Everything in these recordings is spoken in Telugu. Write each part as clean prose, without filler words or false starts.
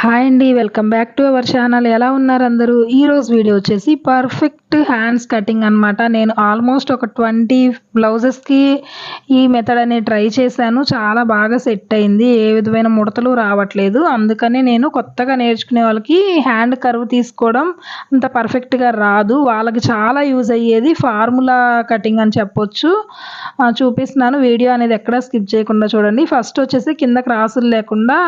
హాయ్ అండి. Welcome back to our channel. ఎలా ఉన్నారు అందరూ? ఈరోజు వీడియో వచ్చేసి పర్ఫెక్ట్ హ్యాండ్స్ కటింగ్ అనమాట. నేను ఆల్మోస్ట్ ఒక 20 బ్లౌజెస్‌కి ఈ మెథడ్ అనేది ట్రై చేశాను. చాలా బాగా సెట్ అయింది. ఏ విధమైన ముడతలు రావట్లేదు. అందుకని నేను కొత్తగా నేర్చుకునే వాళ్ళకి హ్యాండ్ కర్వ్ తీసుకోవడం అంత పర్ఫెక్ట్‌గా రాదు. వాళ్ళకి చాలా యూజ్ అయ్యేది ఫార్ములా కటింగ్ అని చెప్పొచ్చు. చూపిస్తున్నాను. వీడియో అనేది ఎక్కడా స్కిప్ చేయకుండా చూడండి. ఫస్ట్ వచ్చేసి కింద క్రాసులు లేకుండా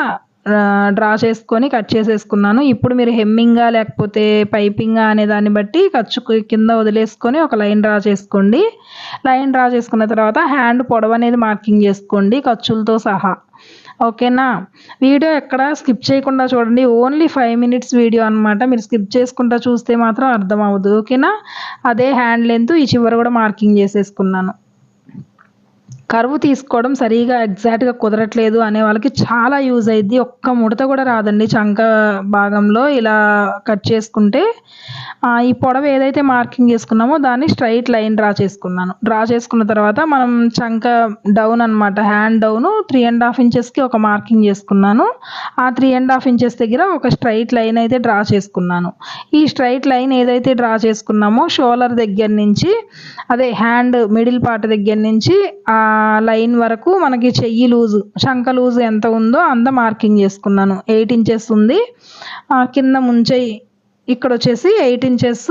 డ్రా చేసుకొని కట్ చేసేసుకున్నాను. ఇప్పుడు మీరు హెమ్మింగా లేకపోతే పైపింగా అనే దాన్ని బట్టి ఖర్చు కింద వదిలేసుకొని ఒక లైన్ డ్రా చేసుకోండి. లైన్ డ్రా చేసుకున్న తర్వాత హ్యాండ్ పొడవు అనేది మార్కింగ్ చేసుకోండి ఖర్చులతో సహా. ఓకేనా? వీడియో ఎక్కడ స్కిప్ చేయకుండా చూడండి. ఓన్లీ 5 మినిట్స్ వీడియో అనమాట. మీరు స్కిప్ చేసుకుంటా చూస్తే మాత్రం అర్థం అవ్వదు. ఓకేనా? అదే హ్యాండ్ లెంత్ ఈ చివర కూడా మార్కింగ్ చేసేసుకున్నాను. కర్వ్ తీసుకోవడం సరిగా ఎగ్జాక్ట్‌గా కుదరట్లేదు అనే వాళ్ళకి చాలా యూజ్ అయ్యిద్ది. ఒక్క ముడత కూడా రాదండి చంక భాగంలో ఇలా కట్ చేసుకుంటే. ఈ పొడవు ఏదైతే మార్కింగ్ చేసుకున్నామో దాన్ని స్ట్రెయిట్ లైన్ డ్రా చేసుకున్నాను. డ్రా చేసుకున్న తర్వాత మనం చంక డౌన్ అనమాట. హ్యాండ్ డౌను 3½ ఇంచెస్‌కి ఒక మార్కింగ్ చేసుకున్నాను. ఆ 3½ ఇంచెస్ దగ్గర ఒక స్ట్రెయిట్ లైన్ అయితే డ్రా చేసుకున్నాను. ఈ స్ట్రెయిట్ లైన్ ఏదైతే డ్రా చేసుకున్నామో షోల్డర్ దగ్గర నుంచి అదే హ్యాండ్ మిడిల్ పార్ట్ దగ్గర నుంచి లైన్ వరకు మనకి చెయ్యి లూజు చంక లూజు ఎంత ఉందో అంత మార్కింగ్ చేసుకున్నాను. 8 ఇంచెస్ ఉంది. కింద ముంచెయ్యి ఇక్కడ వచ్చేసి 8 ఇంచెస్,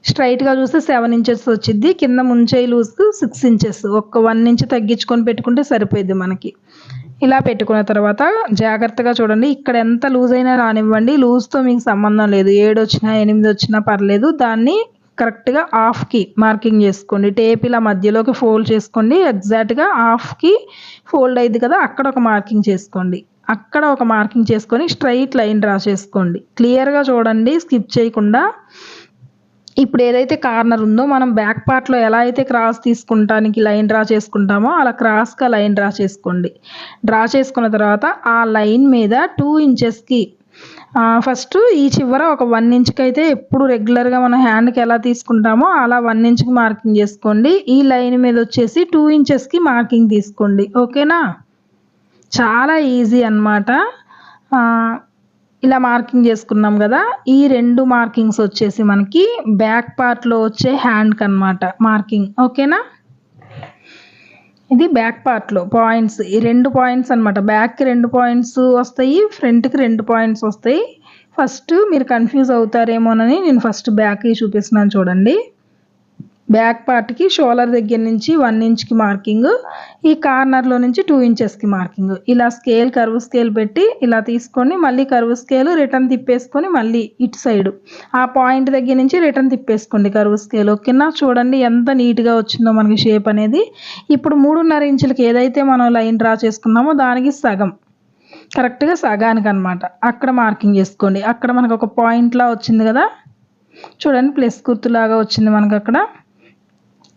స్ట్రైట్‌గా చూస్తే 7 ఇంచెస్ వచ్చిద్ది. కింద ముంచెయ్యి లూజ్‌కు 6 ఇంచెస్. ఒక 1 ఇంచ్ తగ్గించుకొని పెట్టుకుంటే సరిపోయిద్ది మనకి. ఇలా పెట్టుకున్న తర్వాత జాగ్రత్తగా చూడండి. ఇక్కడ ఎంత లూజ్ అయినా రానివ్వండి. లూజ్‌తో మీకు సంబంధం లేదు. 7 వచ్చినా 8 వచ్చినా పర్లేదు. దాన్ని కరెక్ట్‌గా హాఫ్‌కి మార్కింగ్ చేసుకోండి. టేప్ ఇలా మధ్యలోకి ఫోల్డ్ చేసుకోండి. ఎగ్జాక్ట్‌గా హాఫ్‌కి ఫోల్డ్ అయ్యిద్ది కదా! అక్కడ ఒక మార్కింగ్ చేసుకోండి. అక్కడ ఒక మార్కింగ్ చేసుకొని స్ట్రెయిట్ లైన్ డ్రా చేసుకోండి. క్లియర్‌గా చూడండి స్కిప్ చేయకుండా. ఇప్పుడు ఏదైతే కార్నర్ ఉందో మనం బ్యాక్ పార్ట్‌లో ఎలా అయితే క్రాస్ తీసుకుంటానికి లైన్ డ్రా చేసుకుంటామో అలా క్రాస్‌గా లైన్ డ్రా చేసుకోండి. డ్రా చేసుకున్న తర్వాత ఆ లైన్ మీద 2 ఇంచెస్‌కి ఫస్ట్ ఈ చివర ఒక 1 ఇంచ్‌కి అయితే ఎప్పుడు రెగ్యులర్‌గా మనం హ్యాండ్‌కి ఎలా తీసుకుంటామో అలా 1 ఇంచ్‌కి మార్కింగ్ చేసుకోండి. ఈ లైన్ మీద వచ్చేసి 2 ఇంచెస్‌కి మార్కింగ్ తీసుకోండి. ఓకేనా? చాలా ఈజీ అన్నమాట. ఇలా మార్కింగ్ చేసుకున్నాం కదా! ఈ 2 మార్కింగ్స్ వచ్చేసి మనకి బ్యాక్ పార్ట్‌లో వచ్చే హ్యాండ్‌కి అన్నమాట మార్కింగ్. ఓకేనా? ఇది బ్యాక్ పార్ట్‌లో పాయింట్స్. ఈ 2 పాయింట్స్ అన్నమాట. బ్యాక్‌కి 2 పాయింట్స్ వస్తాయి. ఫ్రంట్‌కి 2 పాయింట్స్ వస్తాయి. ఫస్ట్ మీరు కన్‌ఫ్యూజ్ అవుతారేమోనని నేను ఫస్ట్ బ్యాక్‌కి చూపిస్తున్నాను చూడండి. బ్యాక్ పార్ట్‌కి షోల్డర్ దగ్గర నుంచి 1 ఇంచ్‌కి మార్కింగ్. ఈ కార్నర్‌లో నుంచి 2 ఇంచెస్‌కి మార్కింగ్. ఇలా కర్వ్ స్కేల్ పెట్టి ఇలా తీసుకొని మళ్ళీ కర్వ్ స్కేల్ రిటర్న్ తిప్పేసుకొని మళ్ళీ ఇటు సైడు ఆ పాయింట్ దగ్గర నుంచి రిటర్న్ తిప్పేసుకోండి కర్వ్ స్కేల్. ఓకేనా? చూడండి ఎంత నీట్‌గా వచ్చిందో మనకి షేప్ అనేది. ఇప్పుడు 3½ ఇంచులకి ఏదైతే మనం లైన్ డ్రా చేసుకున్నామో దానికి సగం. కరెక్ట్‌గా సగానికి అన్నమాట. అక్కడ మార్కింగ్ చేసుకోండి. అక్కడ మనకు ఒక పాయింట్‌లా వచ్చింది కదా! చూడండి ప్లస్ గుర్తులాగా వచ్చింది మనకు అక్కడ.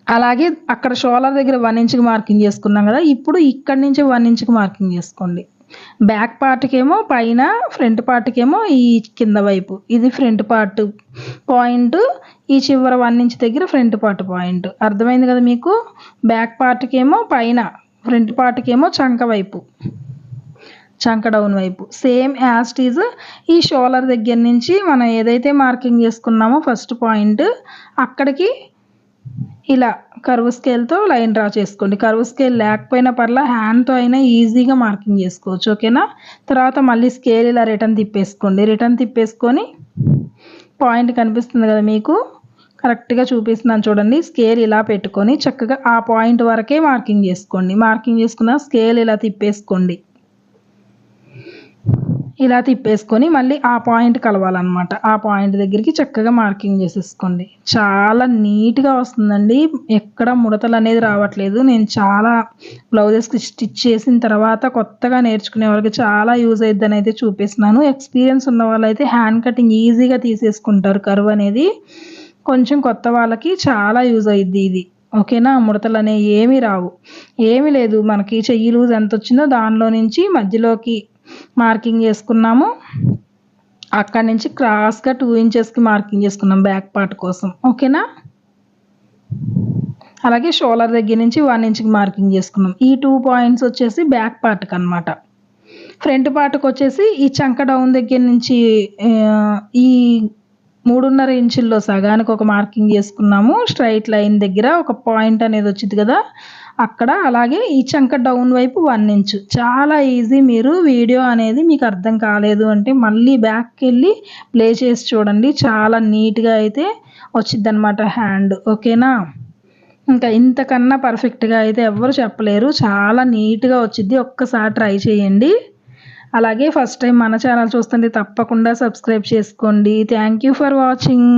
అలాగే అక్కడ షోల్డర్ దగ్గర 1 ఇంచ్‌కి మార్కింగ్ చేసుకున్నాం కదా! ఇప్పుడు ఇక్కడి నుంచి 1 ఇంచ్‌కి మార్కింగ్ చేసుకోండి. బ్యాక్ పార్ట్‌కేమో పైన, ఫ్రంట్ పార్ట్‌కేమో ఈ కింద వైపు. ఇది ఫ్రంట్ పార్ట్ పాయింట్. ఈ చివర 1 ఇంచ్ దగ్గర ఫ్రంట్ పార్ట్ పాయింట్. అర్థమైంది కదా మీకు? బ్యాక్ పార్ట్‌కేమో పైన, ఫ్రంట్ పార్ట్‌కేమో చంక వైపు. చంక డౌన్ వైపు. సేమ్ యాజ్ ఇట్ ఈజ్ ఈ షోల్డర్ దగ్గర నుంచి మనం ఏదైతే మార్కింగ్ చేసుకున్నామో ఫస్ట్ పాయింట్ అక్కడికి ఇలా కర్వ్ స్కేల్‌తో లైన్ డ్రా చేసుకోండి. కర్వ్ స్కేల్ లేకపోయినా పర్లా హ్యాండ్‌తో అయినా ఈజీగా మార్కింగ్ చేసుకోవచ్చు. ఓకేనా? తర్వాత మళ్ళీ స్కేల్ ఇలా రిటర్న్ తిప్పేసుకోండి. రిటర్న్ తిప్పేసుకొని పాయింట్ కనిపిస్తుంది కదా మీకు? కరెక్ట్‌గా చూపిస్తున్నాను చూడండి. స్కేల్ ఇలా పెట్టుకొని చక్కగా ఆ పాయింట్ వరకే మార్కింగ్ చేసుకోండి. మార్కింగ్ చేసుకున్న స్కేల్ ఇలా తిప్పేసుకోండి. ఇలా తిప్పేసుకొని మళ్ళీ ఆ పాయింట్ కలవాలన్నమాట. ఆ పాయింట్ దగ్గరికి చక్కగా మార్కింగ్ చేసేసుకోండి. చాలా నీట్‌గా వస్తుందండి. ఎక్కడ ముడతలు అనేది రావట్లేదు. నేను చాలా బ్లౌజెస్‌కి స్టిచ్ చేసిన తర్వాత కొత్తగా నేర్చుకునే వాళ్ళకి చాలా యూజ్ అయిద్దని అయితే చూపిస్తున్నాను. ఎక్స్పీరియన్స్ ఉన్న వాళ్ళైతే హ్యాండ్ కటింగ్ ఈజీగా తీసేసుకుంటారు కర్వ్ అనేది. కొంచెం కొత్త వాళ్ళకి చాలా యూజ్ అయ్యిద్ది ఇది. ఓకేనా? ముడతలు అనేవి ఏమీ రావు. ఏమీ లేదు మనకి చెయ్యి లూజ్ ఎంత వచ్చిందో దానిలో నుంచి మధ్యలోకి మార్కింగ్ చేసుకున్నాము. అక్కడి నుంచి క్రాస్‌గా 2 ఇంచెస్‌కి మార్కింగ్ చేసుకున్నాం బ్యాక్ పార్ట్ కోసం. ఓకేనా? అలాగే షోల్డర్ దగ్గర నుంచి 1 ఇంచ్‌కి మార్కింగ్ చేసుకున్నాం. ఈ 2 పాయింట్స్ వచ్చేసి బ్యాక్ పార్ట్‌కి అన్నమాట. ఫ్రంట్ పార్ట్‌కి వచ్చేసి ఈ చంక డౌన్ దగ్గర నుంచి ఈ 3.5 ఇంచుల్లో సగానికి ఒక మార్కింగ్ చేసుకున్నాము. స్ట్రెయిట్ లైన్ దగ్గర ఒక పాయింట్ అనేది వచ్చింది కదా, అక్కడ. అలాగే ఈ చంక డౌన్ వైపు 1 ఇంచు. చాలా ఈజీ. మీరు వీడియో అనేది మీకు అర్థం కాలేదు అంటే మళ్ళీ బ్యాక్కి వెళ్ళి ప్లే చేసి చూడండి. చాలా నీట్గా అయితే వచ్చిద్దనమాట హ్యాండ్. ఓకేనా? ఇంకా ఇంతకన్నా పర్ఫెక్ట్గా అయితే ఎవ్వరు చెప్పలేరు. చాలా నీట్గా వచ్చిద్ది. ఒక్కసారి ట్రై చేయండి. అలాగే ఫస్ట్ టైం మన ఛానల్ చూస్తుంటే తప్పకుండా సబ్స్క్రైబ్ చేసుకోండి. Thank you for watching.